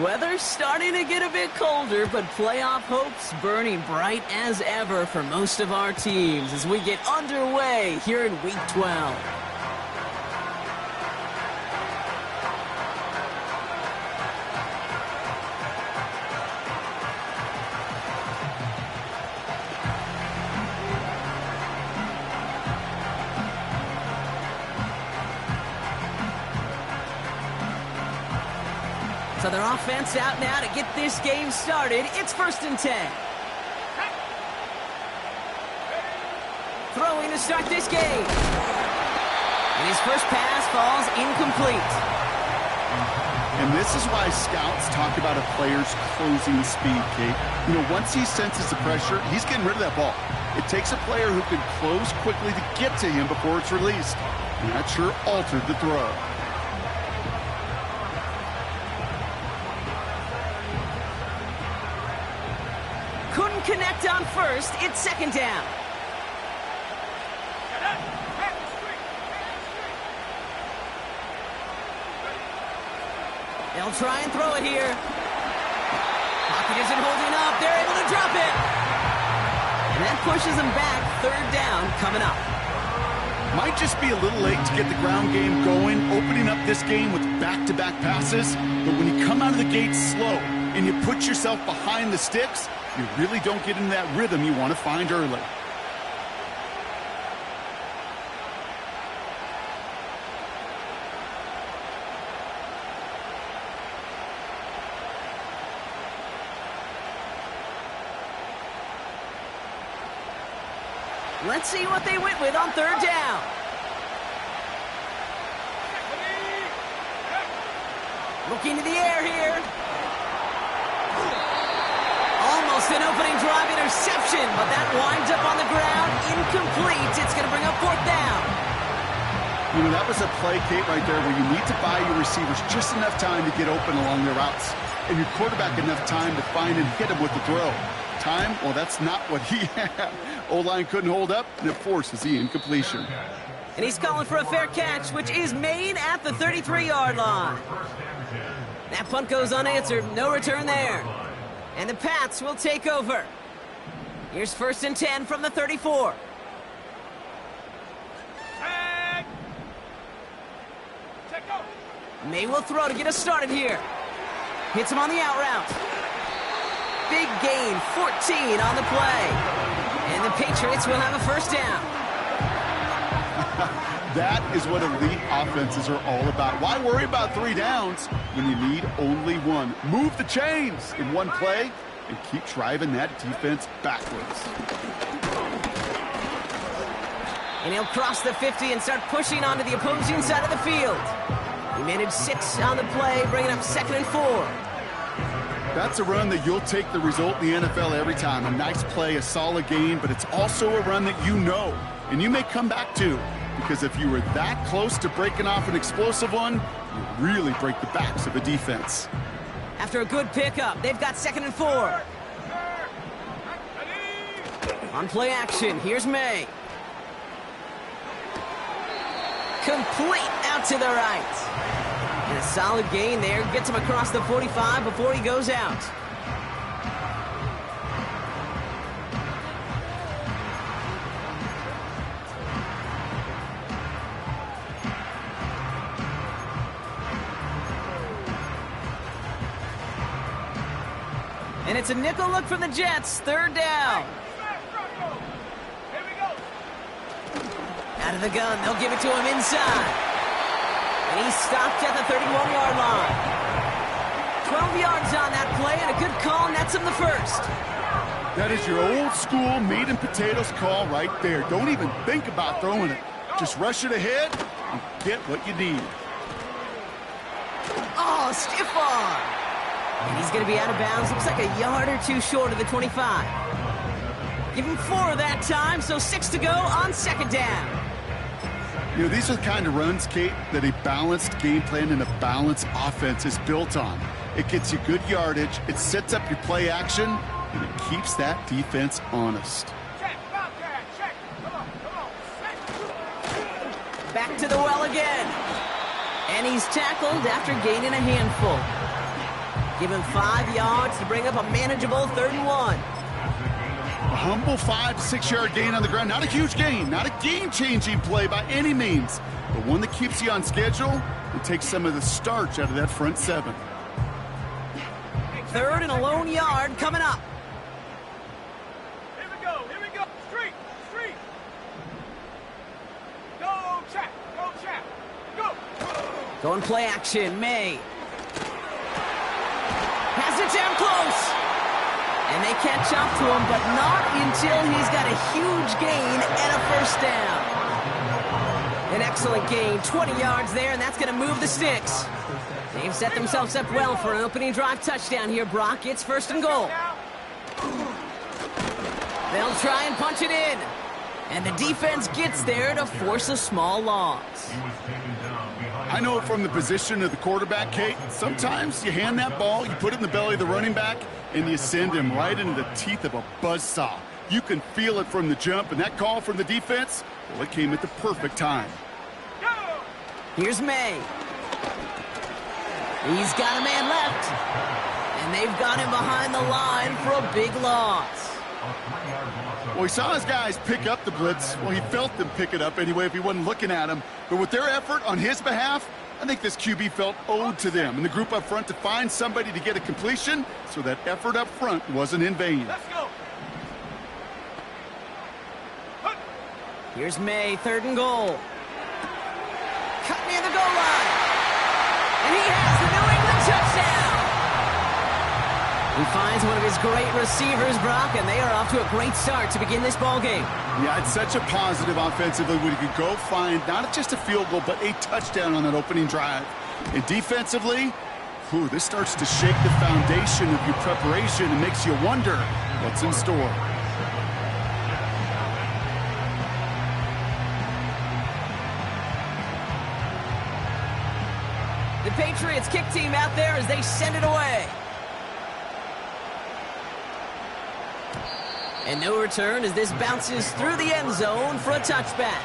Weather's starting to get a bit colder, but playoff hopes burning bright as ever for most of our teams as we get underway here in Week 12. So their offense out now to get this game started. It's 1st and 10. Throwing to start this game. And his first pass falls incomplete. And this is why scouts talk about a player's closing speed, Kate. You know, once he senses the pressure, he's getting rid of that ball. It takes a player who can close quickly to get to him before it's released. And that sure altered the throw. Couldn't connect on first. It's 2nd down. They'll try and throw it here. Pocket isn't holding up. They're able to drop it. And that pushes them back. 3rd down coming up. Might just be a little late to get the ground game going, opening up this game with back-to-back passes. But when you come out of the gate slow and you put yourself behind the sticks, you really don't get into that rhythm you want to find early. Let's see what they went with on 3rd down. Looking to the air here. Almost an opening drive interception, but that winds up on the ground. Incomplete. It's going to bring up 4th down. You know, that was a play, Kate, right there where you need to buy your receivers just enough time to get open along their routes. And your quarterback enough time to find and hit him with the throw. Time, well, that's not what he had. O-line couldn't hold up, and it forces the incompletion. And he's calling for a fair catch, which is made at the 33-yard line. That punt goes unanswered. No return there. And the Pats will take over. Here's 1st and 10 from the 34. May will throw to get us started here. Hits him on the out route. Big gain, 14 on the play. And the Patriots will have a 1st down. That is what elite offenses are all about. Why worry about 3 downs when you need only 1? Move the chains in one play and keep driving that defense backwards. And he'll cross the 50 and start pushing onto the opposing side of the field. He managed 6 on the play, bringing up 2nd and 4. That's a run that you'll take the result in the NFL every time. A nice play, a solid gain, but it's also a run that you know, and you may come back to. Because if you were that close to breaking off an explosive one, you really break the backs of a defense. After a good pickup, they've got 2nd and 4. On play action, here's May. Complete out to the right. And a solid gain there. Gets him across the 45 before he goes out. And it's a nickel look from the Jets. 3rd down. Out of the gun. They'll give it to him inside. And he's stopped at the 31-yard line. 12 yards on that play, and a good call nets him the 1st. That is your old school meat and potatoes call right there. Don't even think about throwing it. Just rush it ahead and get what you need. Oh, stiff arm. And he's going to be out of bounds. Looks like a yard or 2 short of the 25. Give him 4 that time, so 6 to go on 2nd down. You know, these are the kind of runs, Kate, that a balanced game plan and a balanced offense is built on. It gets you good yardage, it sets up your play action, and it keeps that defense honest. Back to the well again. And he's tackled after gaining a handful. Give him 5 yards to bring up a manageable 3rd and 1. A humble 5 to 6 yard gain on the ground. Not a huge gain, not a game-changing play by any means, but one that keeps you on schedule and takes some of the starch out of that front 7. 3rd and a lone yard coming up. Here we go. Street. Go, Chap, go. Going play action, May. Has it down close. And they catch up to him, but not until he's got a huge gain and a 1st down. An excellent gain, 20 yards there, and that's going to move the sticks. They've set themselves up well for an opening drive touchdown here, Brock. It's 1st and goal. They'll try and punch it in. And the defense gets there to force a small loss. I know from the position of the quarterback, Kate, sometimes you hand that ball, you put it in the belly of the running back, and you send him right into the teeth of a buzzsaw. You can feel it from the jump, and that call from the defense, well, it came at the perfect time. Here's May. He's got a man left. And they've got him behind the line for a big loss. Well, he saw his guys pick up the blitz. Well, he felt them pick it up anyway if he wasn't looking at him. But with their effort on his behalf, I think this QB felt owed to them and the group up front to find somebody to get a completion, so that effort up front wasn't in vain. Let's go. Here's May, 3rd and goal. Cut near the goal line. And he has the New England touchdown. He finds one of his great receivers, Brock, and they are off to a great start to begin this ball game. Yeah, it's such a positive offensively when you can go find not just a field goal, but a touchdown on that opening drive. And defensively, this starts to shake the foundation of your preparation and makes you wonder what's in store. The Patriots kick team out there as they send it away. And no return as this bounces through the end zone for a touchback.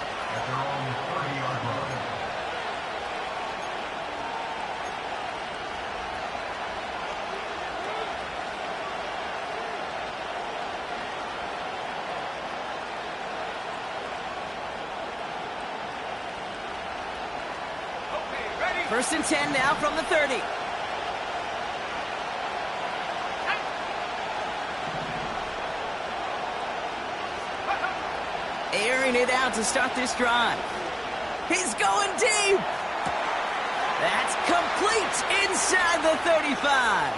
First and 10 now from the 30. Airing it out to start this drive. He's going deep. That's complete inside the 35.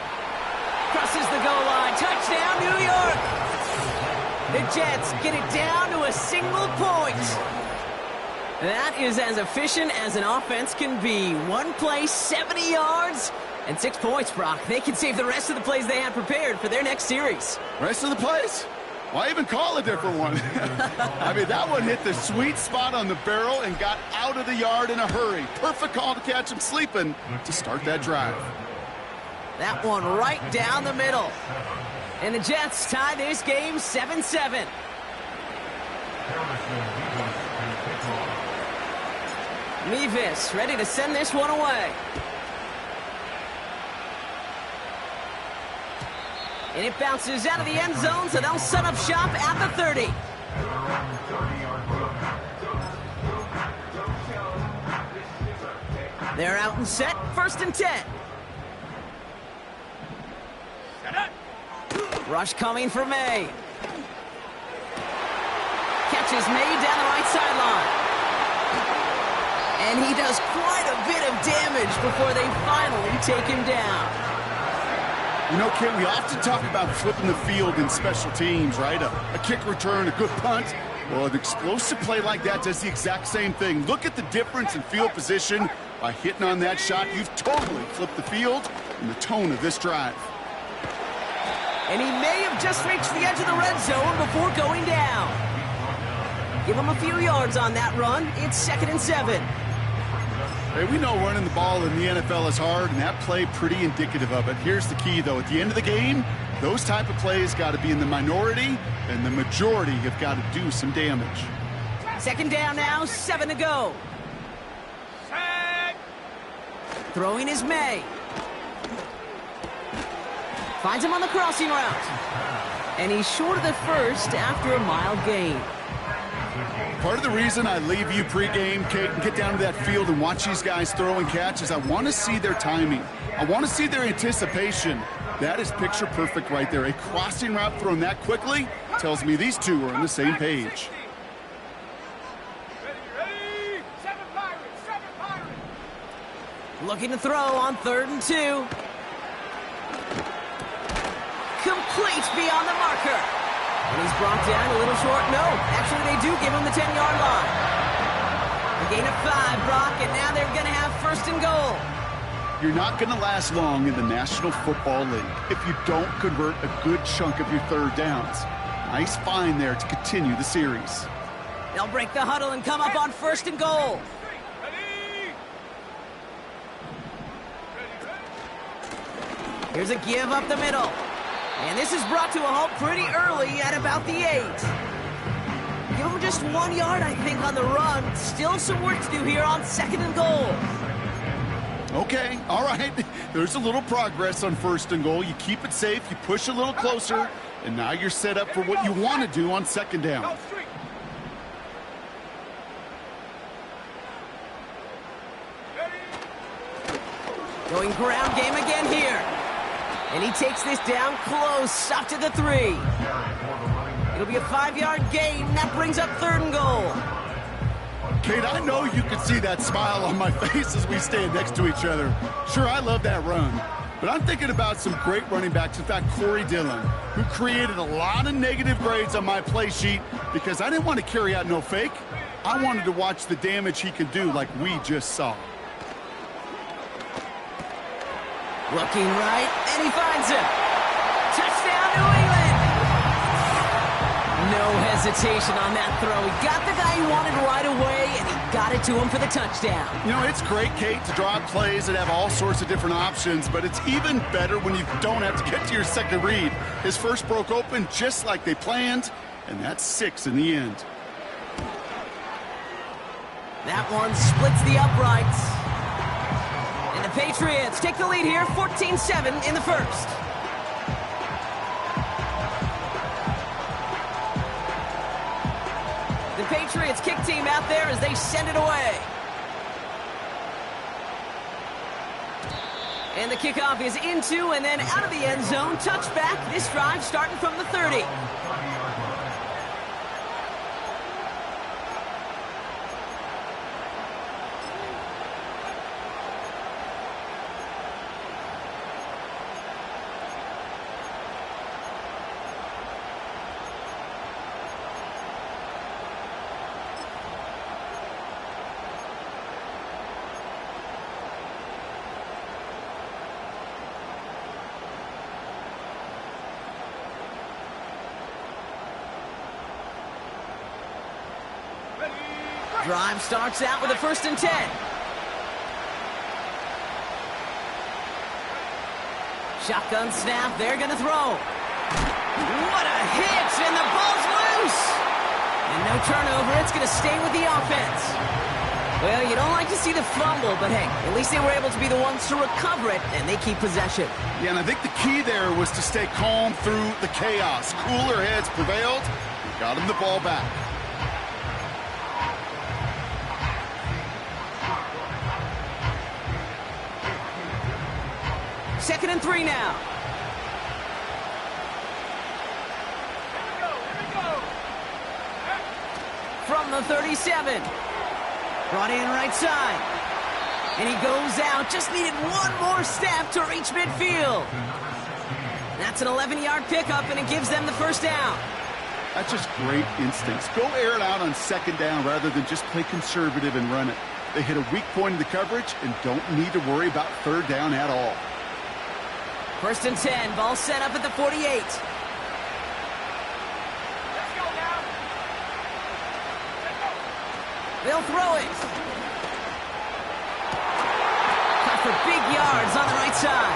Crosses the goal line. Touchdown, New York. The Jets get it down to a single point. That is as efficient as an offense can be. One play, 70 yards, and 6 points, Brock. They can save the rest of the plays they had prepared for their next series. Rest of the plays? Why even call a different one? I mean, that one hit the sweet spot on the barrel and got out of the yard in a hurry. Perfect call to catch him sleeping to start that drive. That one right down the middle. And the Jets tie this game 7-7. Mevis ready to send this one away. And it bounces out of the end zone, so they'll set up shop at the 30. They're out and set, 1st and 10. Rush coming for May. Catches May down the right sideline. And he does quite a bit of damage before they finally take him down. You know, Kent, we often talk about flipping the field in special teams, right? A kick return, a good punt. Well, an explosive play like that does the exact same thing. Look at the difference in field position. By hitting on that shot, you've totally flipped the field and the tone of this drive. And he may have just reached the edge of the red zone before going down. Give him a few yards on that run. It's 2nd and 7. Hey, we know running the ball in the NFL is hard, and that play pretty indicative of it. Here's the key, though. At the end of the game, those type of plays got to be in the minority, and the majority have got to do some damage. 2nd down now, 7 to go. Set. Throwing is May. Finds him on the crossing route. And he's short of the first after a mile gain. Part of the reason I leave you pregame, Kate, and get down to that field and watch these guys throw and catch is I want to see their timing. I want to see their anticipation. That is picture perfect right there. A crossing route thrown that quickly tells me these two are on the same page. Ready? Seven Pirates. Looking to throw on 3rd and 2. Complete beyond the marker. And he's brought down a little short. No, actually they do give him the 10-yard line. A gain of 5, Brock, and now they're going to have 1st and goal. You're not going to last long in the National Football League if you don't convert a good chunk of your 3rd downs. Nice find there to continue the series. They'll break the huddle and come up on 1st and goal. Here's a give up the middle. And this is brought to a halt pretty early at about the 8. Give him just 1 yard, I think, on the run. Still some work to do here on 2nd and goal. Okay, all right. There's a little progress on 1st and goal. You keep it safe, you push a little closer, and now you're set up for what you want to do on 2nd down. Going ground game again here. And he takes this down close, up to the 3. It'll be a 5-yard gain. That brings up 3rd and goal. Kate, I know you can see that smile on my face as we stand next to each other. Sure, I love that run. But I'm thinking about some great running backs. In fact, Corey Dillon, who created a lot of negative grades on my play sheet because I didn't want to carry out no fake. I wanted to watch the damage he could do like we just saw. Looking right, and he finds him. Touchdown, New England! No hesitation on that throw. He got the guy he wanted right away, and he got it to him for the touchdown. You know, it's great, Kate, to draw up plays that have all sorts of different options, but it's even better when you don't have to get to your second read. His first broke open just like they planned, and that's 6 in the end. That one splits the uprights. And the Patriots take the lead here, 14-7 in the first. The Patriots kick team out there as they send it away. And the kickoff is into and then out of the end zone. Touchback, this drive starting from the 30. Drive starts out with a 1st and 10. Shotgun snap, they're going to throw. What a hit, and the ball's loose. And no turnover, it's going to stay with the offense. Well, you don't like to see the fumble, but hey, at least they were able to be the ones to recover it, and they keep possession. Yeah, and I think the key there was to stay calm through the chaos. Cooler heads prevailed, got him the ball back. 2nd and 3 now. Here we go. From the 37. Brought in right side. And he goes out. Just needed one more step to reach midfield. That's an 11-yard pickup, and it gives them the 1st down. That's just great instincts. Go air it out on 2nd down rather than just play conservative and run it. They hit a weak point in the coverage and don't need to worry about 3rd down at all. 1st and 10, ball set up at the 48. Let's go now. Let's go. They'll throw it. Cut for big yards on the right side.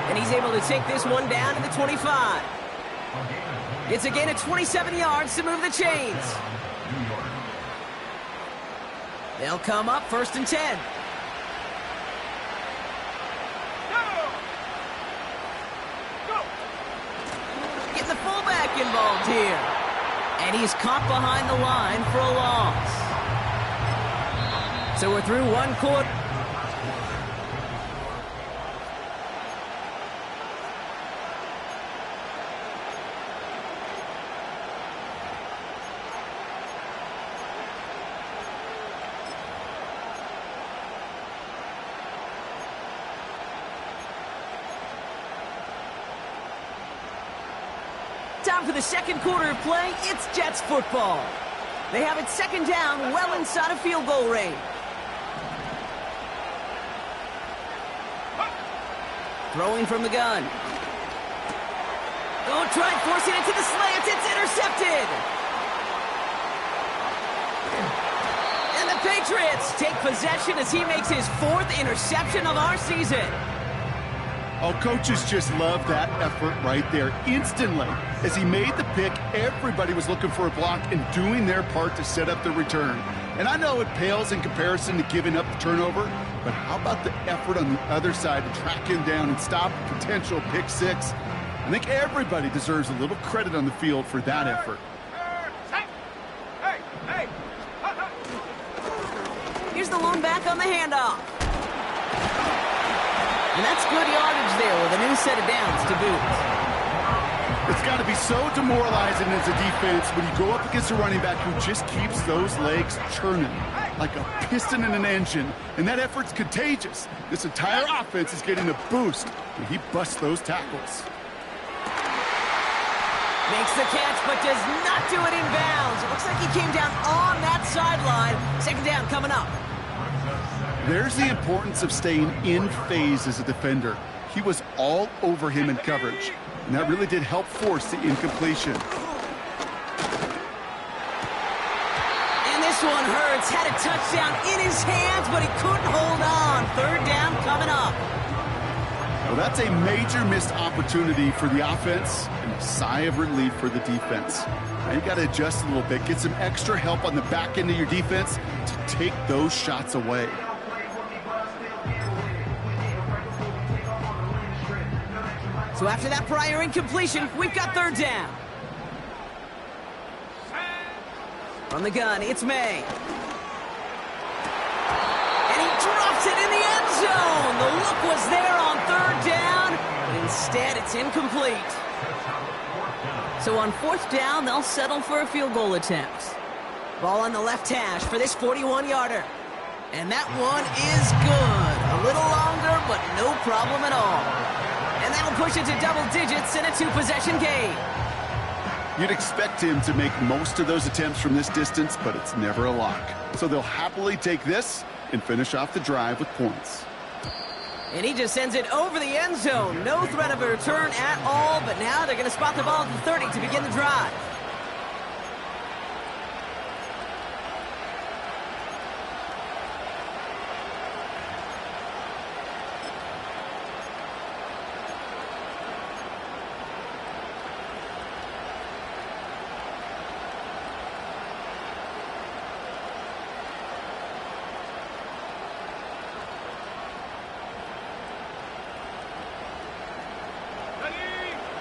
And he's able to take this one down to the 25. It's a gain of 27 yards to move the chains. They'll come up 1st and 10. the fullback involved here. And he's caught behind the line for a loss. So we're through one quarter. Time for the second quarter of play. It's Jets football. They have it second down, well inside of field goal range. Throwing from the gun. Oh, try forcing it to the slants. It's intercepted. And the Patriots take possession as he makes his 4th interception of our season. Oh, coaches just love that effort right there. Instantly, as he made the pick, everybody was looking for a block and doing their part to set up the return. And I know it pales in comparison to giving up the turnover, but how about the effort on the other side to track him down and stop a potential pick six? I think everybody deserves a little credit on the field for that effort. Here's the lone back on the handoff. And that's good yardage there with a new set of downs to boot. It's got to be so demoralizing as a defense when you go up against a running back who just keeps those legs churning like a piston in an engine, and that effort's contagious. This entire offense is getting a boost when he busts those tackles. Makes the catch, but does not do it in bounds. It looks like he came down on that sideline. Second down coming up. There's the importance of staying in phase as a defender. He was all over him in coverage, and that really did help force the incompletion. And this one hurts. Had a touchdown in his hands, but he couldn't hold on. Third down coming up. Well, that's a major missed opportunity for the offense and a sigh of relief for the defense. Now you got to adjust a little bit, get some extra help on the back end of your defense to take those shots away. So after that prior incompletion, we've got third down. From the gun, it's May. And he drops it in the end zone. The look was there on third down, but instead it's incomplete. So on fourth down, they'll settle for a field goal attempt. Ball on the left hash for this 41-yarder. And that one is good. A little longer, but no problem at all. And that'll push it to double digits in a 2-possession game. You'd expect him to make most of those attempts from this distance, but it's never a lock. So they'll happily take this and finish off the drive with points. And he just sends it over the end zone. No threat of a return at all, but now they're going to spot the ball at the 30 to begin the drive.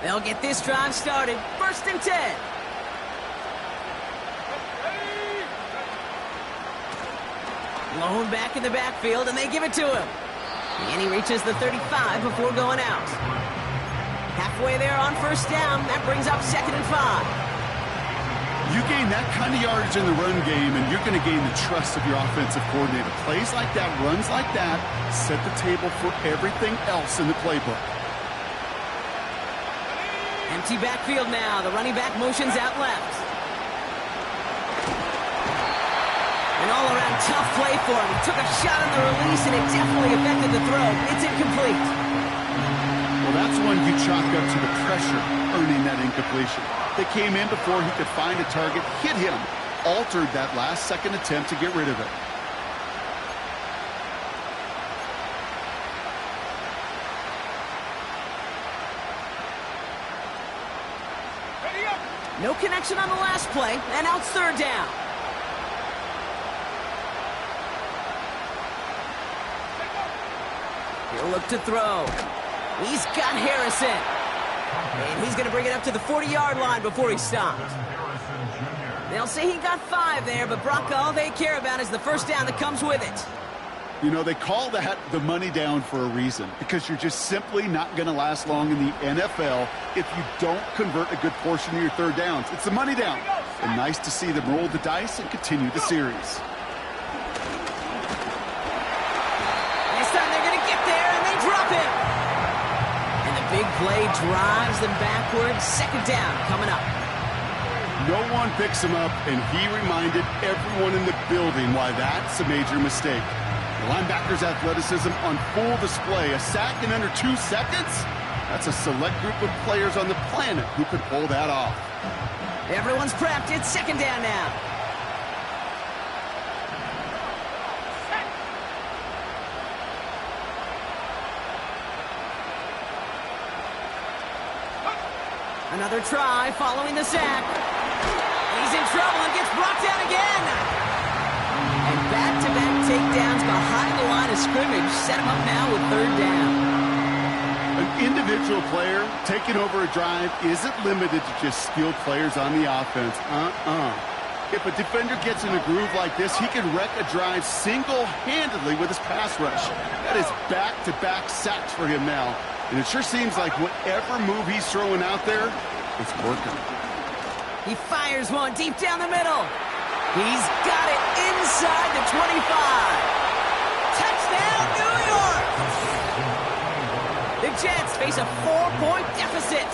They'll get this drive started. 1st and 10. Lone back in the backfield, and they give it to him. And he reaches the 35 before going out. Halfway there on 1st down. That brings up 2nd and 5. You gain that kind of yardage in the run game, and you're going to gain the trust of your offensive coordinator. Plays like that, runs like that, set the table for everything else in the playbook. Empty backfield now. The running back motions out left. An all-around tough play for him. He took a shot on the release, and it definitely affected the throw. It's incomplete. Well, that's one you chalk up to the pressure earning that incompletion. They came in before he could find a target, hit him, altered that last-second attempt to get rid of it. No connection on the last play, and now it's 3rd down. He'll look to throw. He's got Harrison. And he's going to bring it up to the 40-yard line before he stopped. They'll say he got 5 there, but Brock, all they care about is the first down that comes with it. You know, they call that the money down for a reason, because you're just simply not going to last long in the NFL if you don't convert a good portion of your third downs. It's the money down. And nice to see them roll the dice and continue the series. This time they're going to get there, and they drop him. And the big play drives them backwards. Second down coming up. No one picks him up, and he reminded everyone in the building why that's a major mistake. The linebacker's athleticism on full display. A sack in under 2 seconds? That's a select group of players on the planet who could pull that off. Everyone's prepped. It's second down now. Another try following the sack. He's in trouble and gets brought down again. And back-to-back takedowns behind the line of scrimmage set him up now with third down. An individual player taking over a drive isn't limited to just skilled players on the offense. If a defender gets in a groove like this, he can wreck a drive single-handedly with his pass rush. That is back-to-back sacks for him now. And it sure seems like whatever move he's throwing out there, it's working. He fires one deep down the middle. He's got it inside the 25. Touchdown, New York! The Jets face a 4-point deficit.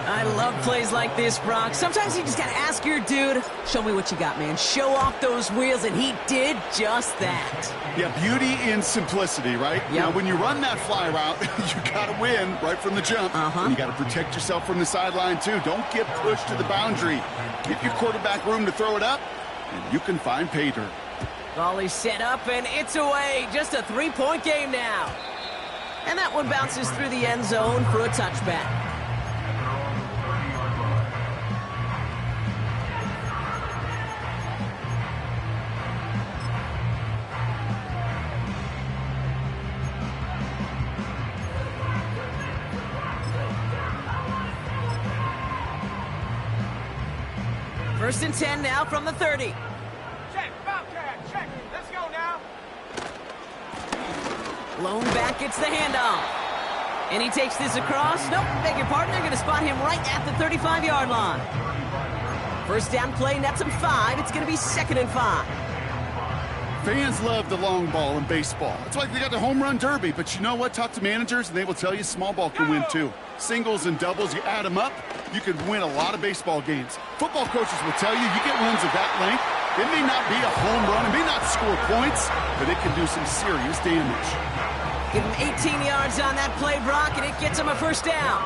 I love plays like this, Brock. Sometimes you just got to ask your dude, show me what you got, man. Show off those wheels, and he did just that. Yeah, beauty in simplicity, right? Yep. Now, when you run that fly route, you got to win right from the jump. And you got to protect yourself from the sideline, too. Don't get pushed to the boundary. Give your quarterback room to throw it up, and you can find pay dirt. Volley set up, and it's away. Just a 3-point game now. And that one bounces through the end zone for a touchback. First and 10 now from the 30. Check, Bobcat, check. Let's go now. Lone back gets the handoff. And he takes this across. Nope, beg your pardon. They're going to spot him right at the 35-yard line. First down play nets him 5. It's going to be 2nd and 5. Fans love the long ball in baseball. It's like they got the home run derby. But you know what? Talk to managers, and they will tell you small ball can win, too. Singles and doubles, you add them up, you can win a lot of baseball games. Football coaches will tell you, you get runs of that length, it may not be a home run, it may not score points, but it can do some serious damage. Give him 18 yards on that play, Brock, and it gets him a first down.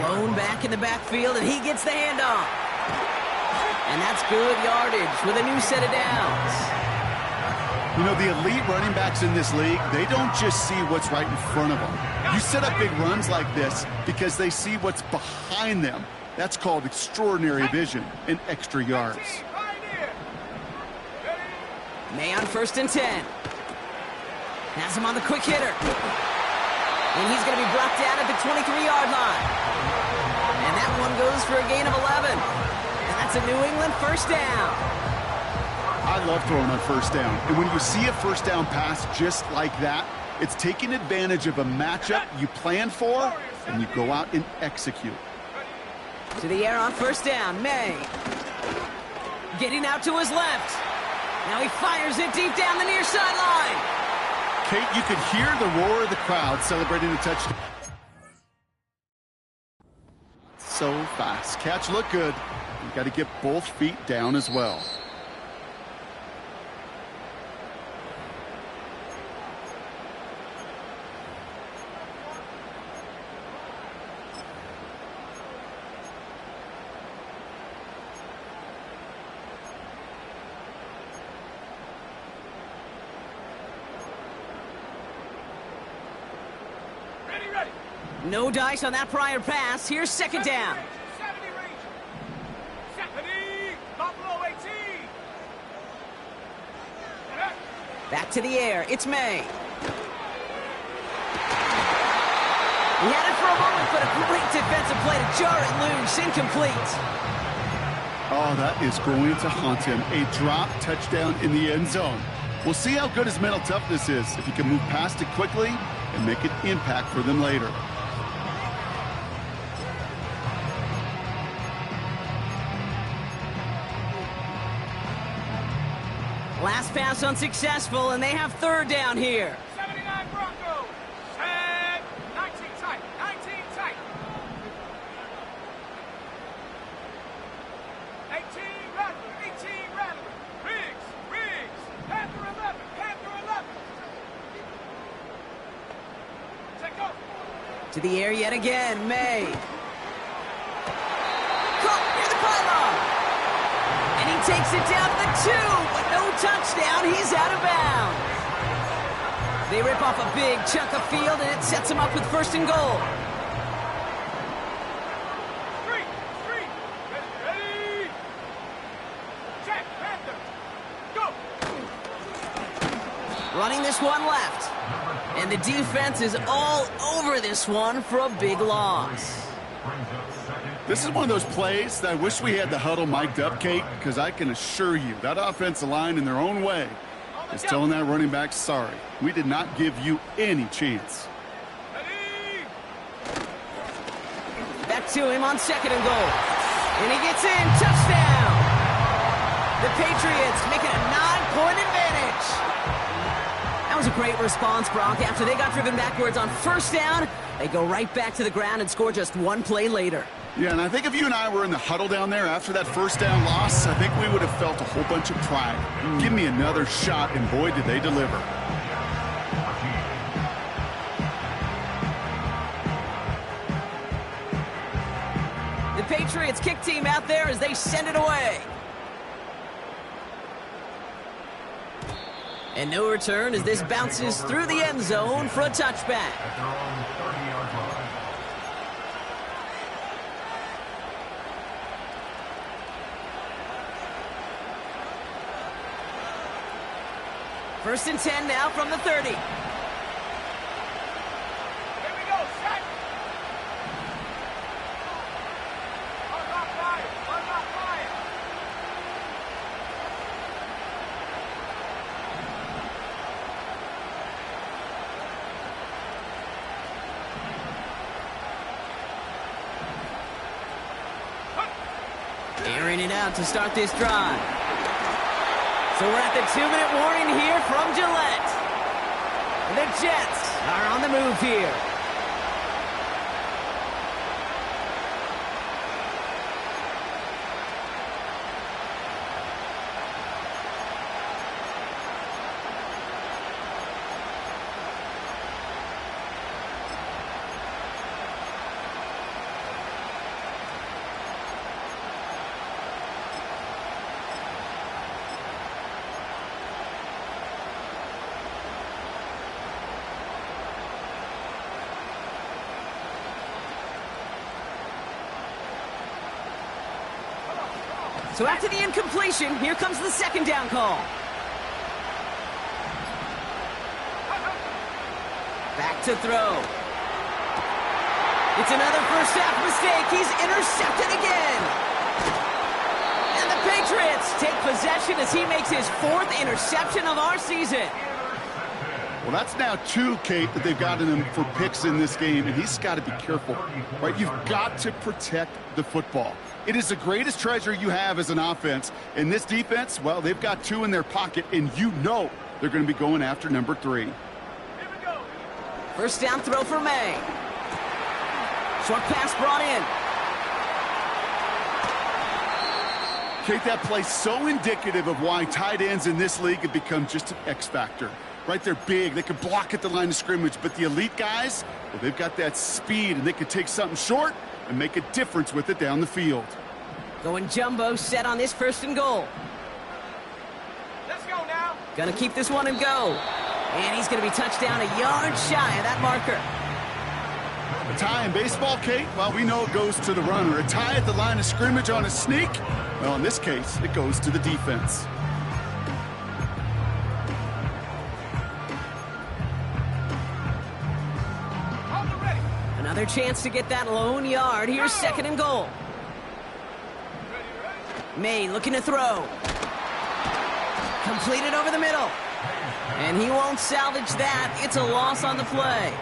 Lone back in the backfield, and he gets the handoff. And that's good yardage with a new set of downs. You know, the elite running backs in this league, they don't just see what's right in front of them. You set up big runs like this because they see what's behind them. That's called extraordinary vision and extra yards. May on first and 10. Has him on the quick hitter. And he's going to be brought down at the 23-yard line. And that one goes for a gain of 11. And that's a New England first down. I love throwing on first down. And when you see a first down pass just like that, it's taking advantage of a matchup you planned for, and you go out and execute. To the air on first down, May. Getting out to his left. Now he fires it deep down the near sideline. Kate, you could hear the roar of the crowd celebrating the touchdown. So fast. Catch looked good. You got to get both feet down as well. No dice on that prior pass. Here's second down. 70 range. 70. Buffalo 18. Back to the air. It's May. He had it for a moment, but a great defensive play to jar it loose. Incomplete. Oh, that is going to haunt him. A drop touchdown in the end zone. We'll see how good his mental toughness is if he can move past it quickly and make an impact for them later. Last pass unsuccessful, and they have third down here. 79 Broncos. Set. 19 tight. 19 tight. 18 Rattler. 18 Rattler. Riggs. Panther 11. Panther 11. Take off. To the air yet again, May. Caught near the pylon. And he takes it down to the 2, but no touchdown. He's out of bounds. They rip off a big chunk of field, and it sets him up with first and goal. Street. Ready. Check. Panther. Go. Running this one left. And the defense is all over this one for a big loss. This is one of those plays that I wish we had the huddle mic'd up, Kate, because I can assure you that offensive line in their own way is telling that running back, sorry, we did not give you any chance. Ready. Back to him on second and goal. And he gets in. Touchdown. The Patriots make it a 9-point advantage. That was a great response, Brock. After they got driven backwards on first down, they go right back to the ground and score just one play later. Yeah, and I think if you and I were in the huddle down there after that first down loss, I think we would have felt a whole bunch of pride. Give me another shot, and boy, did they deliver. The Patriots kick team out there as they send it away. And no return as this bounces through the end zone for a touchback. First and 10 now from the 30. Here we go. Set. Unlock fire. Unlock fire. Airing it out to start this drive. So we're at the 2-minute warning here from Gillette. The Jets are on the move here. So after the incompletion, here comes the second down call. Back to throw. It's another first half mistake. He's intercepted again. And the Patriots take possession as he makes his 4th interception of our season. Well, that's now 2, Kate, that they've gotten him for picks in this game, and he's got to be careful, right? You've got to protect the football. It is the greatest treasure you have as an offense. And this defense, well, they've got 2 in their pocket, and you know they're going to be going after number 3. Here we go. First down throw for May. Short pass brought in. Kate, that play's so indicative of why tight ends in this league have become just an X factor. Right, they're big, they can block at the line of scrimmage, but the elite guys, well, they've got that speed, and they can take something short and make a difference with it down the field. Going jumbo set on this first and goal. Let's go now. Gonna keep this one and go. And he's gonna be touched down a yard shy of that marker. A tie in baseball, Kate, well, we know it goes to the runner. A tie at the line of scrimmage on a sneak, well, in this case, it goes to the defense. Another chance to get that lone yard. Here's second and goal. May looking to throw. Completed over the middle. And he won't salvage that. It's a loss on the play.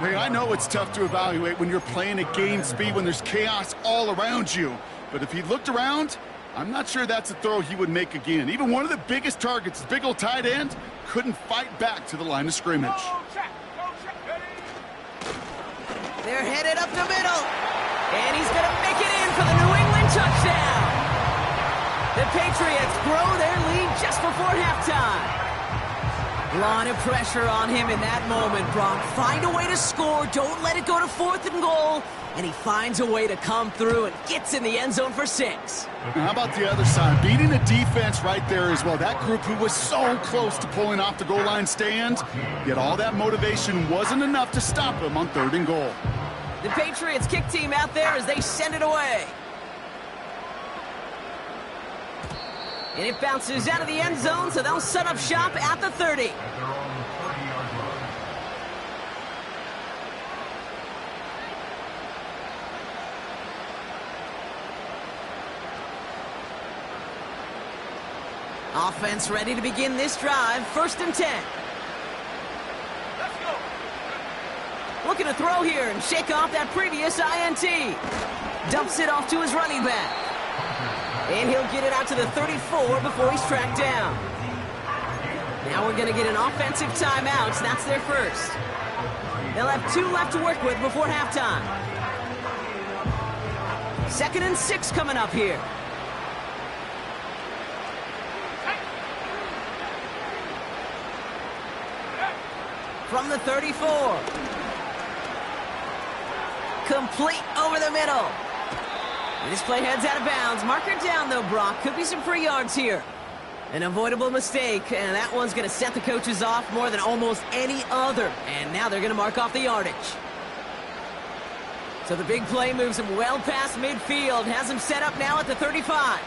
Hey, I know it's tough to evaluate when you're playing at game speed when there's chaos all around you. But if he looked around, I'm not sure that's a throw he would make again. Even one of the biggest targets, his big old tight end, couldn't fight back to the line of scrimmage. They're headed up the middle. And he's going to make it in for the New England touchdown. The Patriots grow their lead just before halftime. A lot of pressure on him in that moment, Brock. Find a way to score. Don't let it go to fourth and goal. And he finds a way to come through and gets in the end zone for 6. How about the other side? Beating the defense right there as well. That group who was so close to pulling off the goal line stand, yet all that motivation wasn't enough to stop him on 3rd and goal. The Patriots kick team out there as they send it away. And it bounces out of the end zone, so they'll set up shop at the 30. Offense ready to begin this drive. 1st and 10. Let's go. Looking to throw here and shake off that previous INT. Dumps it off to his running back. And he'll get it out to the 34 before he's tracked down. Now we're going to get an offensive timeout. That's their first. They'll have 2 left to work with before halftime. 2nd and 6 coming up here. From the 34. Complete over the middle. This play heads out of bounds. Marker down, though, Brock. Could be some free yards here. An avoidable mistake, and that one's going to set the coaches off more than almost any other. And now they're going to mark off the yardage. So the big play moves him well past midfield. Has him set up now at the 35.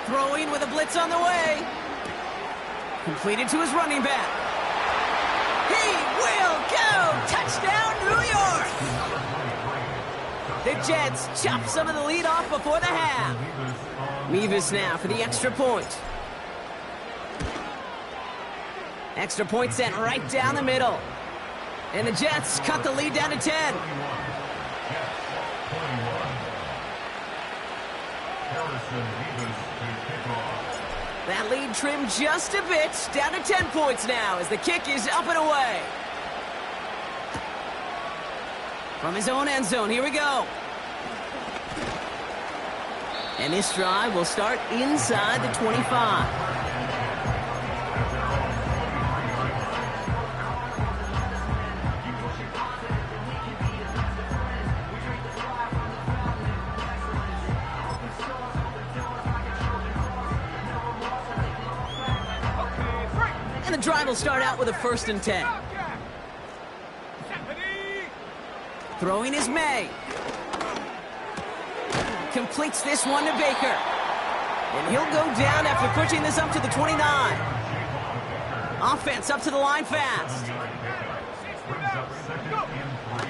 Throwing with a blitz on the way. Completed to his running back. He will go! Touchdown, New York! The Jets chop some of the lead off before the half. Mevis now for the extra point. Extra point sent right down the middle. And the Jets cut the lead down to 10. That lead trimmed just a bit, down to 10 points now as the kick is up and away. From his own end zone, here we go. And this drive will start inside the 25. And the drive will start out with a 1st and 10. Throwing is May. Completes this one to Baker. And he'll go down after pushing this up to the 29. Offense up to the line fast.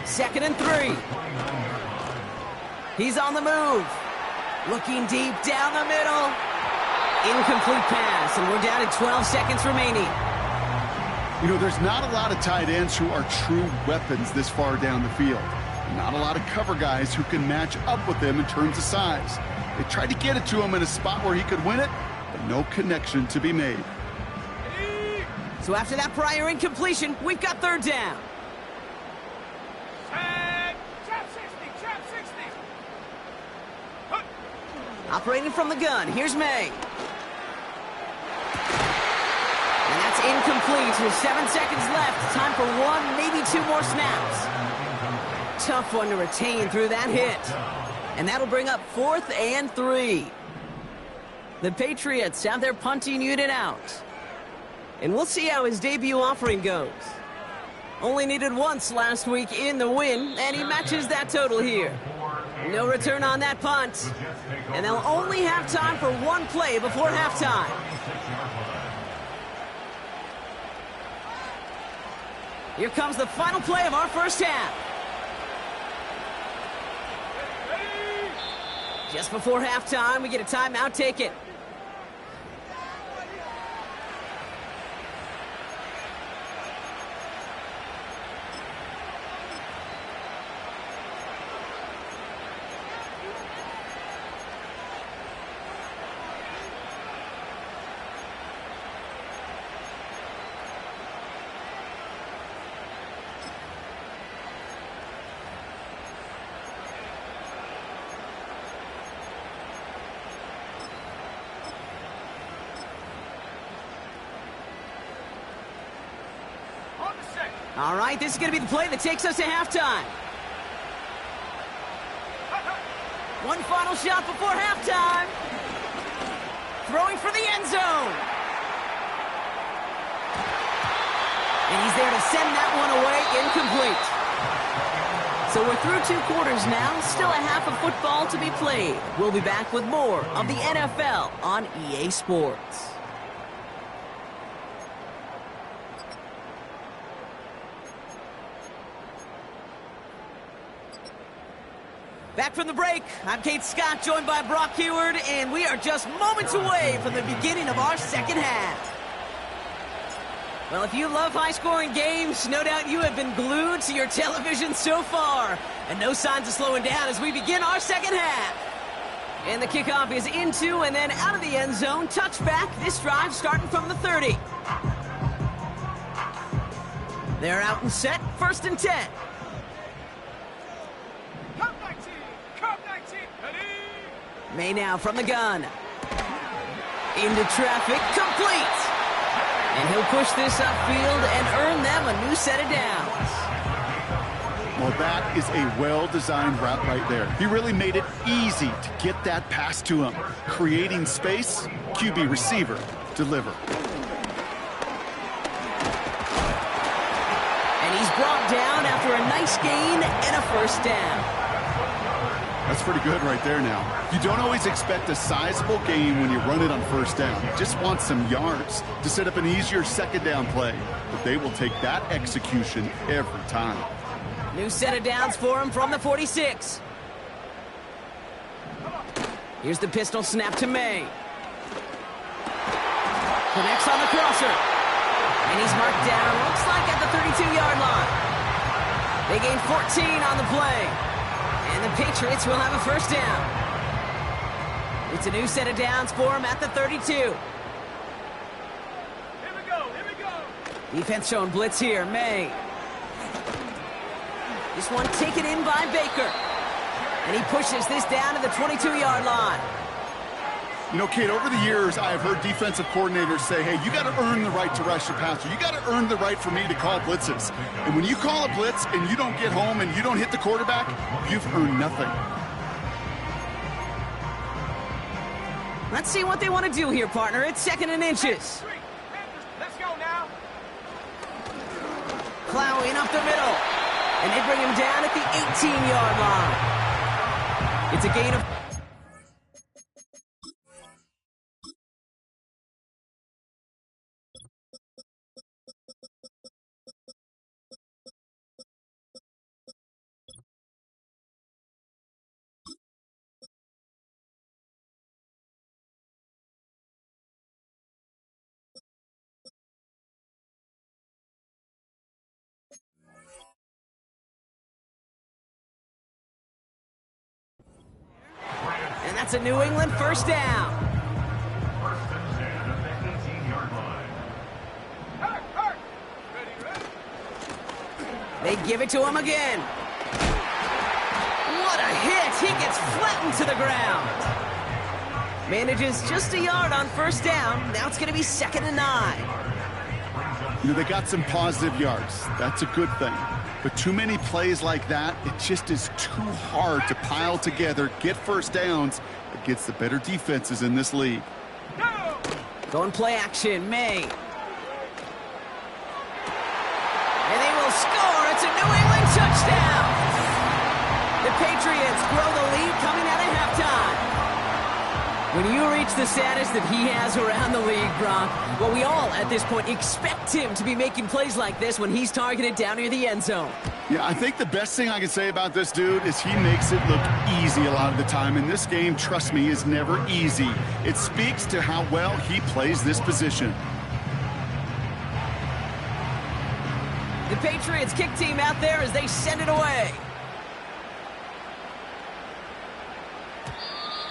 2nd and 3. He's on the move. Looking deep down the middle. Incomplete pass, and we're down to 12 seconds remaining. You know, there's not a lot of tight ends who are true weapons this far down the field. Not a lot of cover guys who can match up with him in terms of size. They tried to get it to him in a spot where he could win it, but no connection to be made. So after that prior incompletion, we've got 3rd down. Trap 60. Operating from the gun, here's May. And that's incomplete. With 7 seconds left. Time for 1, maybe 2 more snaps. Tough one to retain through that hit. And that'll bring up 4th and 3. The Patriots have their punting unit out. And we'll see how his debut offering goes. Only needed once last week in the win, and he matches that total here. No return on that punt. And they'll only have time for 1 play before halftime. Here comes the final play of our first half. Just before halftime, we get a timeout taken. All right, this is going to be the play that takes us to halftime. One final shot before halftime. Throwing for the end zone. And he's there to send that one away, incomplete. So we're through 2 quarters now, still a half of football to be played. We'll be back with more of the NFL on EA Sports. Back from the break, I'm Kate Scott, joined by Brock Heward, and we are just moments away from the beginning of our second half. Well, if you love high-scoring games, no doubt you have been glued to your television so far. And no signs of slowing down as we begin our second half. And the kickoff is into and then out of the end zone. Touchback, this drive starting from the 30. They're out and set, 1st and 10. May now from the gun. Into traffic, complete. And he'll push this upfield and earn them a new set of downs. Well, that is a well-designed route right there. He really made it easy to get that pass to him. Creating space, QB receiver, deliver. And he's brought down after a nice gain and a 1st down. That's pretty good right there now. You don't always expect a sizable gain when you run it on 1st down. You just want some yards to set up an easier 2nd down play. But they will take that execution every time. New set of downs for him from the 46. Here's the pistol snap to May. Connects on the crosser. And he's marked down, looks like at the 32-yard line. They gain 14 on the play. And the Patriots will have a 1st down. It's a new set of downs for him at the 32. Here we go, here we go. Defense showing blitz here, May. This one taken in by Baker. And he pushes this down to the 22-yard line. You know, Kate, over the years, I have heard defensive coordinators say, hey, you got to earn the right to rush the passer. You got to earn the right for me to call blitzes. And when you call a blitz and you don't get home and you don't hit the quarterback, you've earned nothing. Let's see what they want to do here, partner. It's 2nd and inches. Let's go now. Plowing up the middle. And they bring him down at the 18-yard line. It's a gain of... And that's a New England 1st down. They give it to him again. What a hit! He gets flattened to the ground. Manages just a yard on 1st down. Now it's going to be 2nd and 9. You know, they got some positive yards. That's a good thing. But too many plays like that, it just is too hard to pile together, get 1st downs against the better defenses in this league. Going play action, May. And they will score. It's a New England touchdown. The Patriots grow the lead coming out of halftime. When you reach the status that he has around the league, Gronk, well, we all, at this point, expect him to be making plays like this when he's targeted down near the end zone. Yeah, I think the best thing I can say about this dude is he makes it look easy a lot of the time. And this game, trust me, is never easy. It speaks to how well he plays this position. The Patriots kick team out there as they send it away.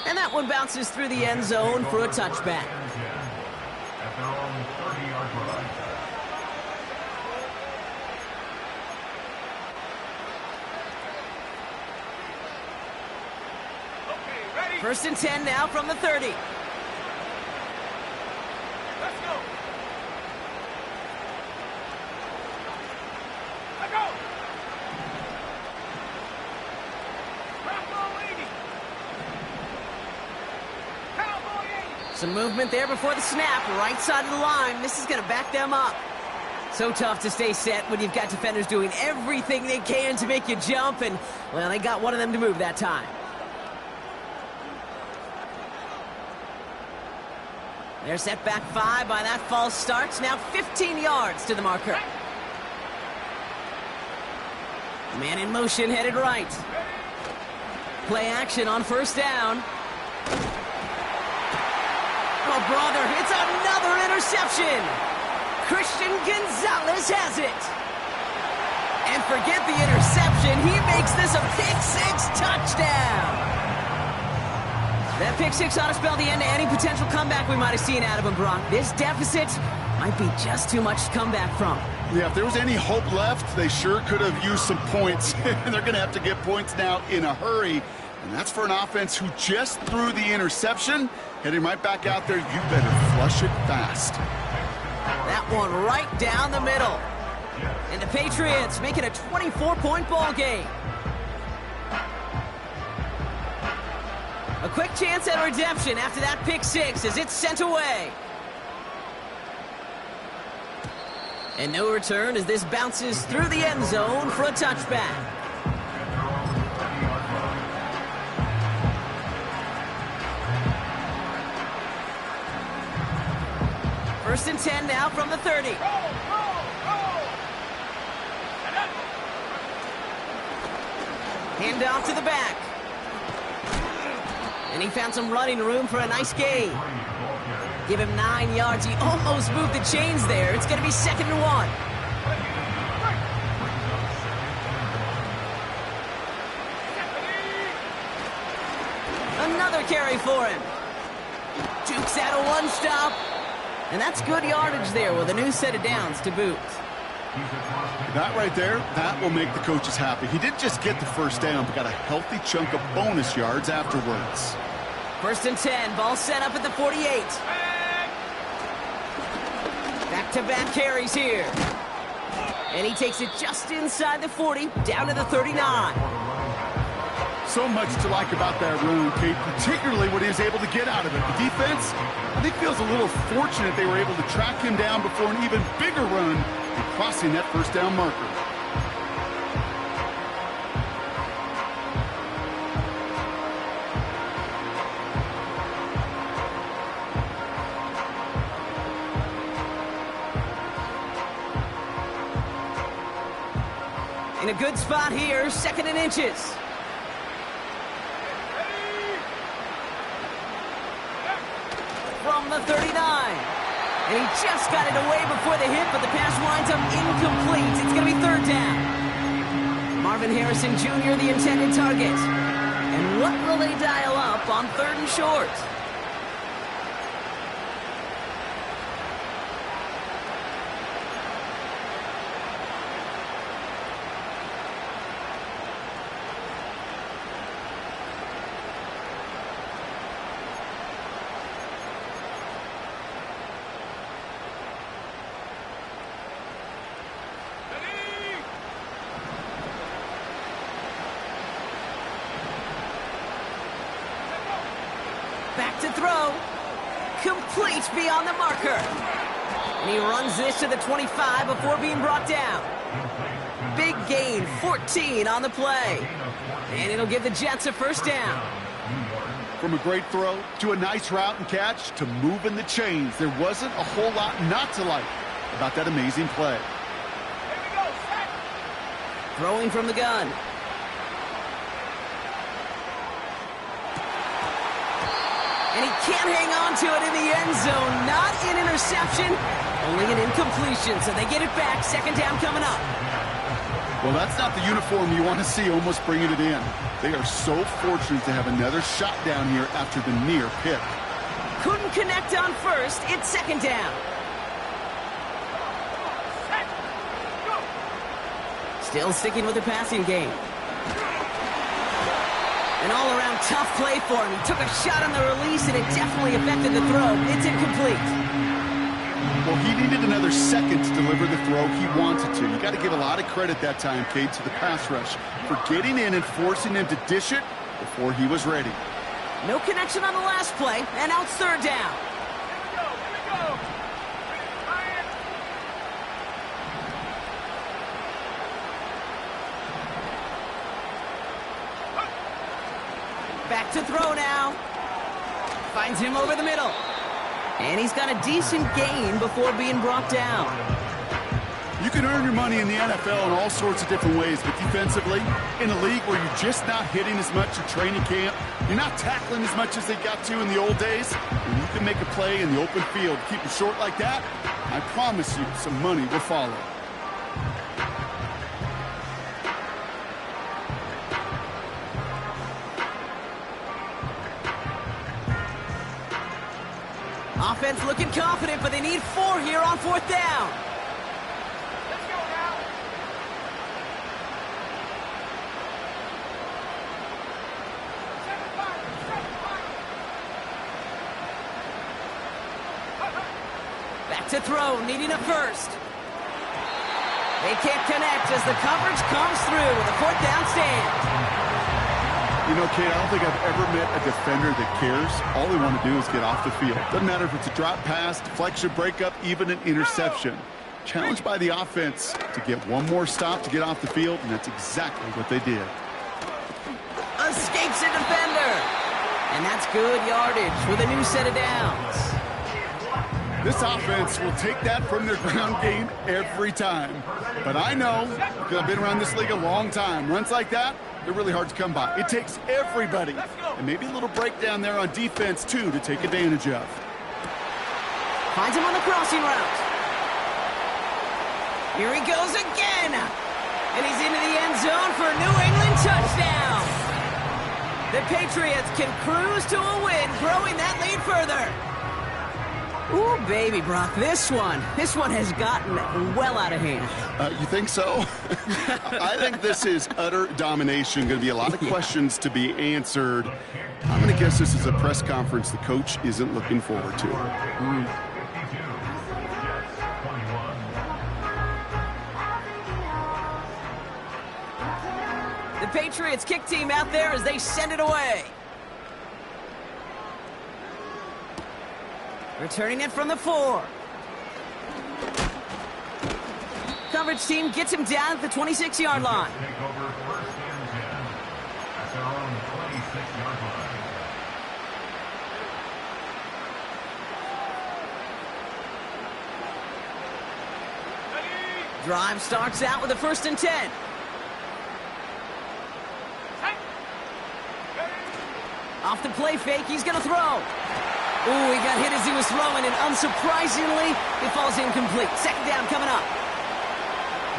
And that one bounces through the end zone for a touchback. At their own 30-yard line. Okay, ready? First and 10 now from the 30. Let's go. Let go. Rambo 80. Cowboy 80. Some movement there before the snap, right side of the line. This is going to back them up. So tough to stay set when you've got defenders doing everything they can to make you jump, and, well, they got one of them to move that time. They're set back 5 by that false start. Now 15 yards to the marker. Man in motion, headed right. Play action on first down. Oh, brother, it's another interception. Christian Gonzalez has it. And forget the interception. He makes this a pick-6 touchdown. That pick-6 ought to spell the end to any potential comeback we might have seen out of him, Brock. This deficit might be just too much to come back from. Yeah, if there was any hope left, they sure could have used some points. And they're going to have to get points now in a hurry. And that's for an offense who just threw the interception. Heading right back out there, you better flush it fast. That one right down the middle. And the Patriots make it a 24-point ball game. A quick chance at redemption after that pick-6 as it's sent away. And no return as this bounces through the end zone for a touchback. First and 10 now from the 30. Go, go, go. Hand off to the back. And he found some running room for a nice gain. Give him 9 yards. He almost moved the chains there. It's going to be 2nd and 1. Another carry for him. Jukes out a one-stop. And that's good yardage there with a new set of downs to boot. That right there, that will make the coaches happy. He didn't just get the first down, but got a healthy chunk of bonus yards afterwards. First and 10, ball set up at the 48. Back-to-back carries here. And he takes it just inside the 40, down to the 39. So much to like about that run, Kate, particularly what he was able to get out of it. The defense, I think, feels a little fortunate they were able to track him down before an even bigger run and crossing that first down marker. In a good spot here, 2nd and inches. From the 39. And he just got it away before the hit, but the pass winds up incomplete. It's going to be 3rd down. Marvin Harrison Jr., the intended target. And what will they dial up on 3rd and short? Back to throw. Complete beyond the marker. And he runs this to the 25 before being brought down. Big gain, 14 on the play. And it'll give the Jets a first down. From a great throw to a nice route and catch to moving the chains, there wasn't a whole lot not to like about that amazing play. Here we go, set. Throwing from the gun. And he can't hang on to it in the end zone. Not an interception, only an incompletion. So they get it back. Second down coming up. Well, that's not the uniform you want to see almost bringing it in. They are so fortunate to have another shot down here after the near pick. Couldn't connect on first. It's second down. Set. Go. Still sticking with the passing game. An all-around tough play for him. He took a shot on the release, and it definitely affected the throw. It's incomplete. Well, he needed another second to deliver the throw he wanted to. You got to give a lot of credit that time, Kate, to the pass rush for getting in and forcing him to dish it before he was ready. No connection on the last play, and now it's third down. Here we go, here we go. Ryan. Back to throw now. Finds him over the middle. And he's got a decent gain before being brought down. You can earn your money in the NFL in all sorts of different ways, but defensively, in a league where you're just not hitting as much at training camp, you're not tackling as much as they got to in the old days, when you can make a play in the open field, keep it short like that, I promise you some money will follow. Offense looking confident, but they need 4 here on fourth down. Let's go now. Seven five. Back to throw, needing a first. They can't connect as the coverage comes through with a fourth down stand. You know, Kate, I don't think I've ever met a defender that cares. All they want to do is get off the field. Doesn't matter if it's a drop pass, deflection, breakup, even an interception. Challenged by the offense to get one more stop to get off the field, and that's exactly what they did. Escapes a defender. And that's good yardage with a new set of downs. This offense will take that from their ground game every time. But I know, because I've been around this league a long time, runs like that, they're really hard to come by. It takes everybody, and maybe a little breakdown there on defense, too, to take advantage of. Finds him on the crossing route. Here he goes again. And he's into the end zone for a New England touchdown. The Patriots can cruise to a win, growing that lead further. Ooh, baby, Brock, this one has gotten well out of hand. You think so? I think this is utter domination. Going to be a lot of questions to be answered. I'm going to guess this is a press conference the coach isn't looking forward to. The Patriots kick team out there as they send it away. Returning it from the 4. Coverage team gets him down at the 26-yard line. Take over first and 10 at their own 26-yard line. Drive starts out with a 1st and 10. Off the play fake, he's going to throw. Ooh, he got hit as he was throwing, and unsurprisingly, it falls incomplete. Second down coming up.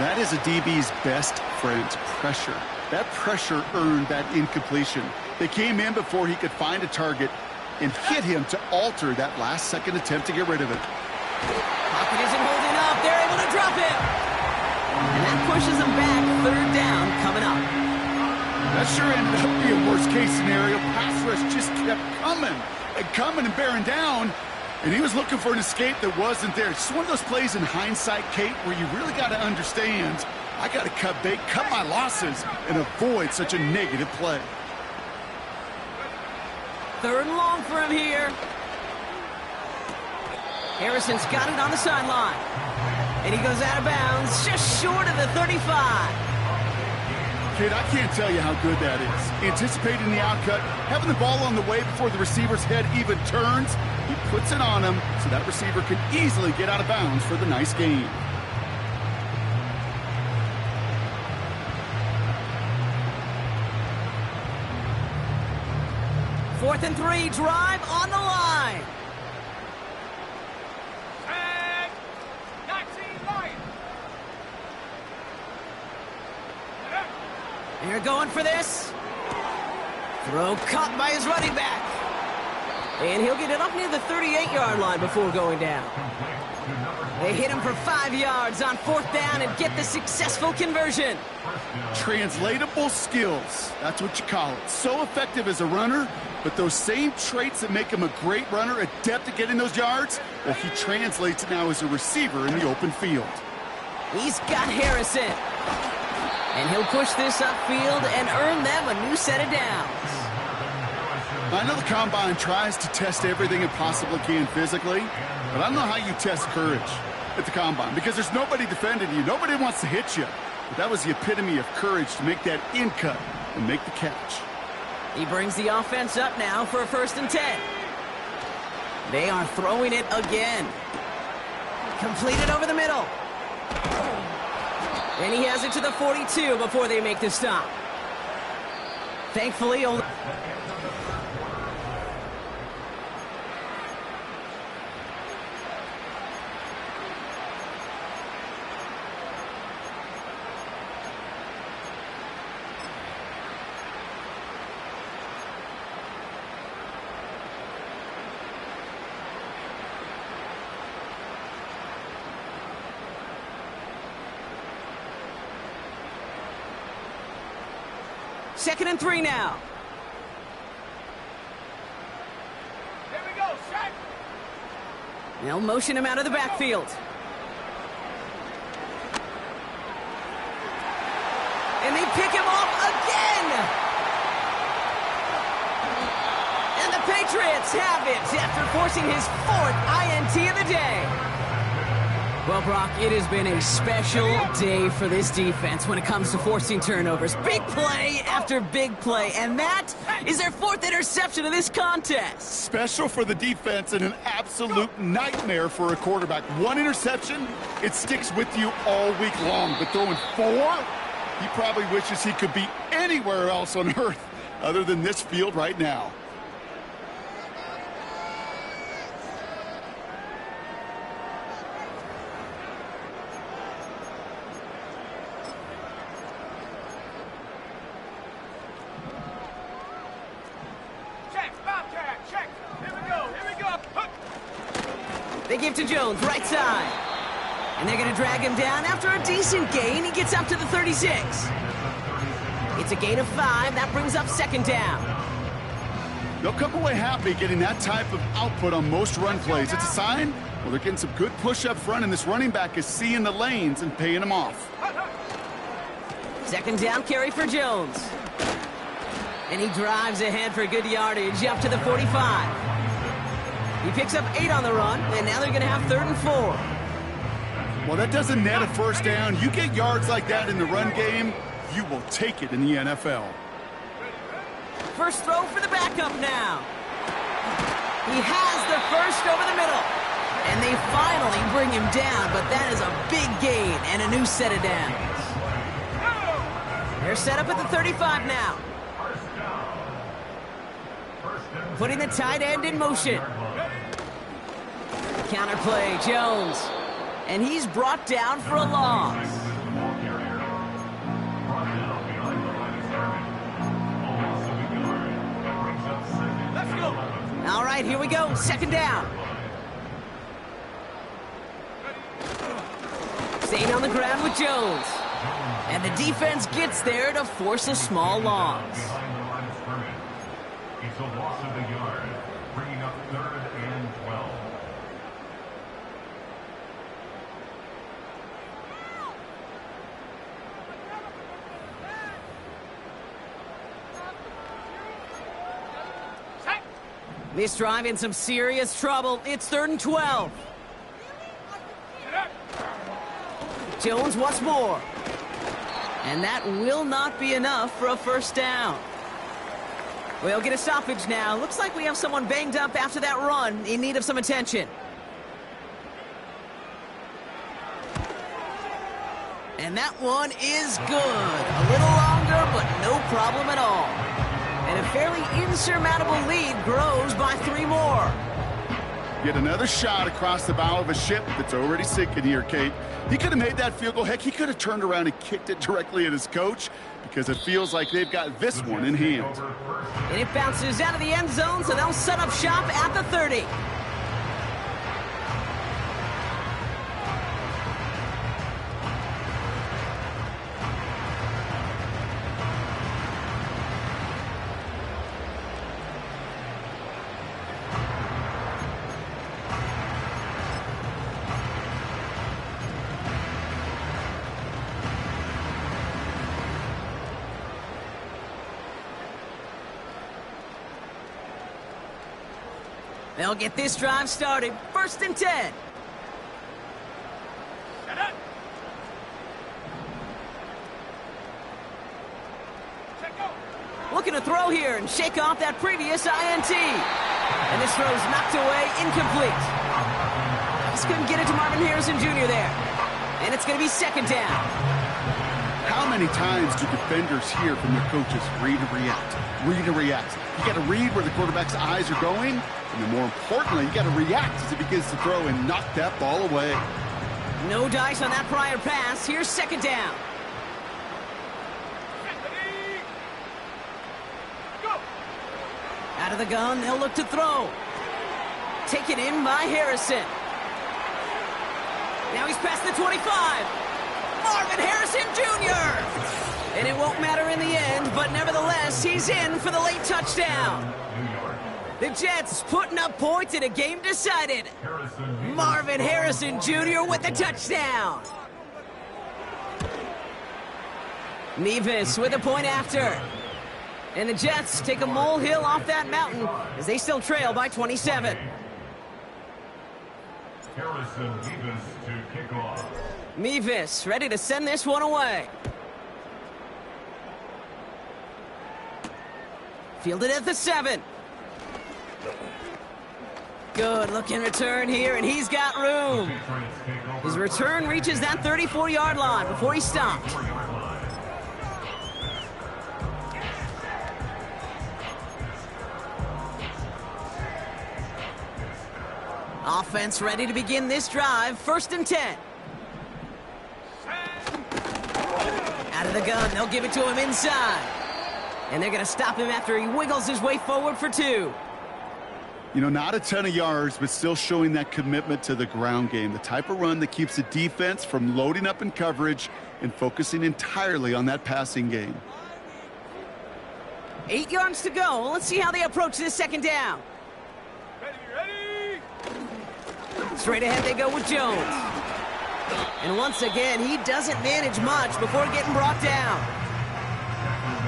That is a DB's best friend, pressure. That pressure earned that incompletion. They came in before he could find a target and hit him to alter that last-second attempt to get rid of it. Pocket isn't holding up. They're able to drop him. And that pushes him back. Third down coming up. That sure ended up being worst-case scenario. Pass rush just kept coming and bearing down, and he was looking for an escape that wasn't there. It's just one of those plays in hindsight, Kate, where you really got to understand, I got to cut bait, cut my losses, and avoid such a negative play. Third and long for him here. Harrison's got it on the sideline. And he goes out of bounds, just short of the 35. kid, I can't tell you how good that is. Anticipating the outcut, having the ball on the way before the receiver's head even turns, he puts it on him so that receiver can easily get out of bounds for the nice gain. Fourth and 3, drive on the line. Tag. 19 Lions. They're going for this. Throw caught by his running back. And he'll get it up near the 38-yard line before going down. They hit him for 5 yards on 4th down and get the successful conversion. Translatable skills. That's what you call it. So effective as a runner, but those same traits that make him a great runner, adept at getting those yards, well, he translates it now as a receiver in the open field. He's got Harrison. And he'll push this upfield and earn them a new set of downs. I know the Combine tries to test everything it possibly can physically, but I don't know how you test courage at the Combine because there's nobody defending you. Nobody wants to hit you. But that was the epitome of courage to make that in cut and make the catch. He brings the offense up now for a 1st and 10. They are throwing it again. Completed over the middle. And he has it to the 42 before they make the stop. Thankfully, only... Second and 3 now. Here we go, Shaq. They'll motion him out of the backfield. And they pick him off again. And the Patriots have it after forcing his 4th INT of the day. Well, Brock, it has been a special day for this defense when it comes to forcing turnovers. Big play after big play, and that is their 4th interception of this contest. Special for the defense and an absolute nightmare for a quarterback. 1 interception, it sticks with you all week long, but throwing 4, he probably wishes he could be anywhere else on earth other than this field right now. They give to Jones, right side. And they're going to drag him down after a decent gain. He gets up to the 36. It's a gain of 5. That brings up 2nd down. They'll come away happy getting that type of output on most run plays. It's a sign, well, they're getting some good push up front, and this running back is seeing the lanes and paying them off. 2nd down carry for Jones. And he drives ahead for good yardage up to the 45. He picks up 8 on the run, and now they're going to have 3rd and 4. Well, that doesn't net a 1st down. You get yards like that in the run game, you will take it in the NFL. First throw for the backup now. He has the first over the middle. And they finally bring him down, but that is a big gain and a new set of downs. They're set up at the 35 now. Putting the tight end in motion. Counterplay, Jones. And he's brought down for a loss. Let's go. All right, here we go. 2nd down. Staying on the ground with Jones. And the defense gets there to force a small loss. It's a loss of a yard, bringing up 3rd and 12. This drive in some serious trouble. It's 3rd and 12. Jones once more. And that will not be enough for a first down. We'll get a stoppage now. Looks like we have someone banged up after that run, in need of some attention. And that one is good. A little longer, but no problem at all. And a fairly insurmountable lead grows by 3 more. Yet another shot across the bow of a ship that's already sinking here, Kate. He could have made that field goal. Heck, he could have turned around and kicked it directly at his coach, because it feels like they've got this one in hand. And it bounces out of the end zone, so they'll set up shop at the 30. They'll get this drive started. 1st and 10. Set up. Check go. Looking to throw here and shake off that previous INT. And this throw's knocked away, incomplete. Just couldn't get it to Marvin Harrison Jr. there. And it's going to be 2nd down. How many times do defenders hear from their coaches, read and react, read and react? You got to read where the quarterback's eyes are going, and then more importantly, you got to react as he begins to throw and knock that ball away. No dice on that prior pass. Here's 2nd down. Ready. Go. Out of the gun, they'll look to throw. Taken in by Harrison. Now he's past the 25. Marvin Harrison Jr. And it won't matter in the end, but nevertheless, he's in for the late touchdown. The Jets putting up points in a game decided. Marvin Harrison Jr. with the touchdown. Nevis with a point after. And the Jets take a molehill off that mountain as they still trail by 27. Harrison Nevis to kick off. Nevis ready to send this one away. Fielded at the 7. Good looking return here, and he's got room. His return reaches that 34-yard line before he stopped. Offense ready to begin this drive. 1st and 10. Out of the gun, they'll give it to him inside. And they're going to stop him after he wiggles his way forward for 2. You know, not a ton of yards, but still showing that commitment to the ground game. The type of run that keeps the defense from loading up in coverage and focusing entirely on that passing game. 8 yards to go. Let's see how they approach this 2nd down. Ready. Straight ahead they go with Jones. And once again, he doesn't manage much before getting brought down.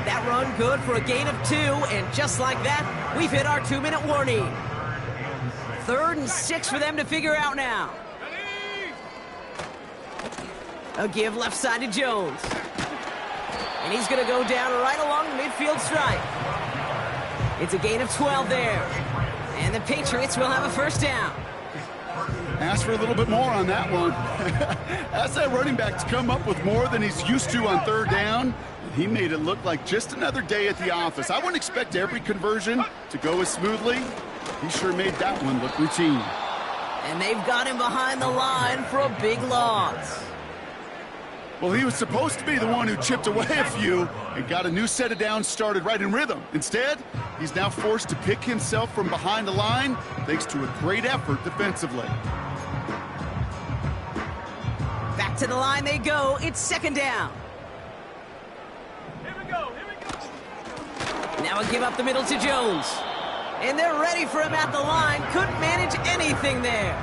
That run good for a gain of 2, and just like that, we've hit our 2-minute warning. 3rd and 6 for them to figure out now. Ready. A give left side to Jones. And he's going to go down right along the midfield stripe. It's a gain of 12 there. And the Patriots will have a 1st down. Ask for a little bit more on that one. Ask that running back to come up with more than he's used to on 3rd down. He made it look like just another day at the office. I wouldn't expect every conversion to go as smoothly. He sure made that one look routine. And they've got him behind the line for a big loss. Well, he was supposed to be the one who chipped away a few and got a new set of downs started right in rhythm. Instead, he's now forced to pick himself from behind the line thanks to a great effort defensively. Back to the line they go. It's 2nd down. Here we go. Now a give up the middle to Jones. And they're ready for him at the line. Couldn't manage anything there.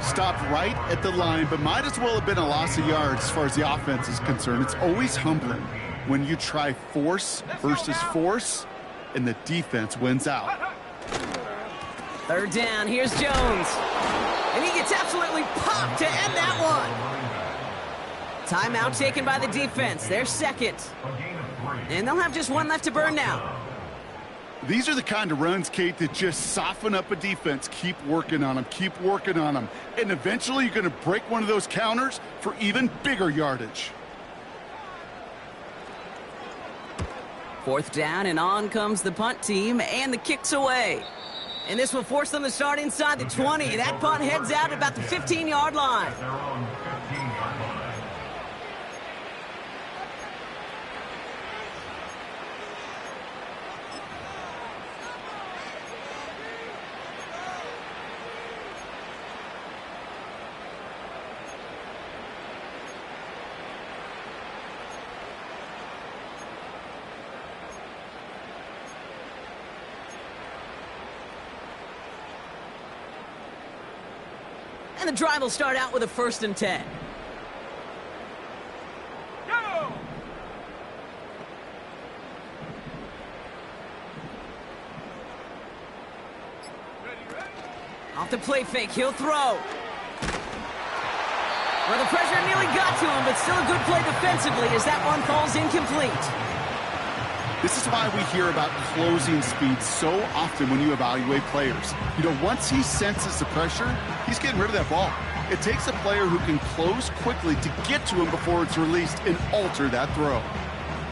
Stopped right at the line, but might as well have been a loss of yards as far as the offense is concerned. It's always humbling when you try force versus force, and the defense wins out. 3rd down, here's Jones. And he gets absolutely popped to end that one. Timeout taken by the defense. Their second. And they'll have just one left to burn now. These are the kind of runs, Kate, that just soften up a defense. Keep working on them. Keep working on them. And eventually you're going to break one of those counters for even bigger yardage. Fourth down, and on comes the punt team, and the kick's away. And this will force them to start inside the 20. That punt heads out at about the 15-yard line. Their own 15-yard line. And the drive will start out with a 1st and 10. Go! Ready? Off the play fake, he'll throw. Well, the pressure nearly got to him, but still a good play defensively as that one falls incomplete. This is why we hear about closing speed so often when you evaluate players. You know, once he senses the pressure, he's getting rid of that ball. It takes a player who can close quickly to get to him before it's released and alter that throw.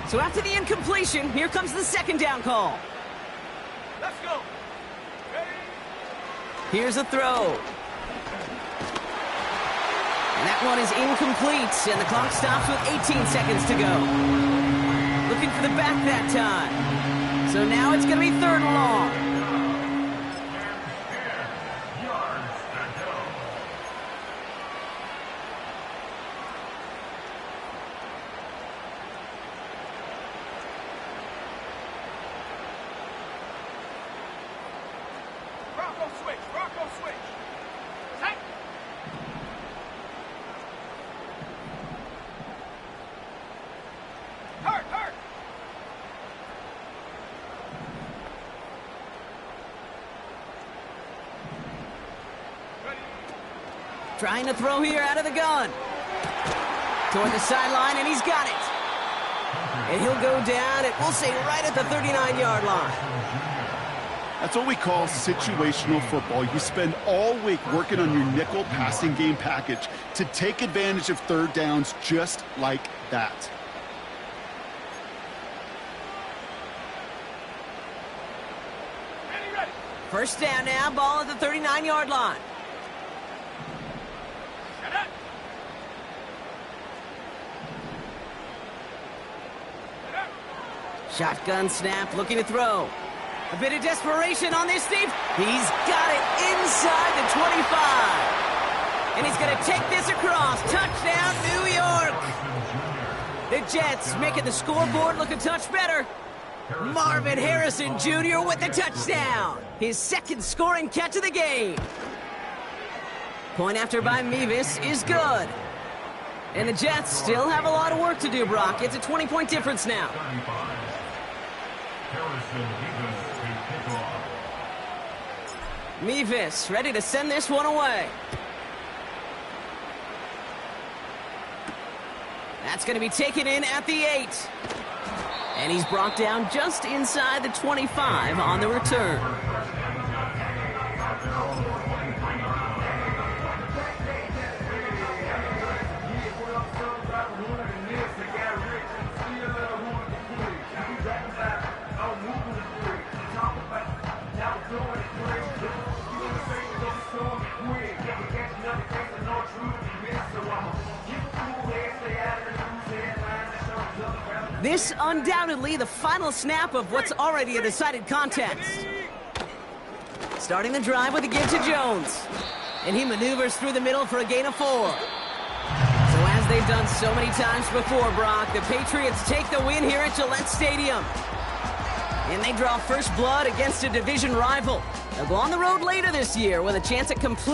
So after the incompletion, here comes the 2nd down call. Let's go! Ready? Here's a throw. And that one is incomplete, and the clock stops with 18 seconds to go. Looking for the back that time. So now it's going to be 3rd and long. Yards to go. Bronco switch! Bronco switch! Tight! Hurt! Hurt! Ready? Trying to throw here out of the gun. Toward the sideline, and he's got it. And he'll go down, and we'll say right at the 39-yard line. That's what we call situational football. You spend all week working on your nickel passing game package to take advantage of 3rd downs just like that. Ready, ready! 1st down now, ball at the 39-yard line. Shut up! Shut up! Shotgun snap, looking to throw. A bit of desperation on this Steve. He's got it inside the 25. And he's going to take this across. Touchdown, New York. The Jets making the scoreboard look a touch better. Marvin Harrison Jr. with the touchdown. His 2nd scoring catch of the game. Point after by Mevis is good. And the Jets still have a lot of work to do, Brock. It's a 20-point difference now. 35. Harrison Mevis to kick off. Mevis ready to send this one away. That's going to be taken in at the 8. And he's brought down just inside the 25 on the return. This undoubtedly the final snap of what's already a decided contest. Starting the drive with a give to Jones. And he maneuvers through the middle for a gain of 4. So as they've done so many times before, Brock, the Patriots take the win here at Gillette Stadium. And they draw first blood against a division rival. They'll go on the road later this year with a chance at complete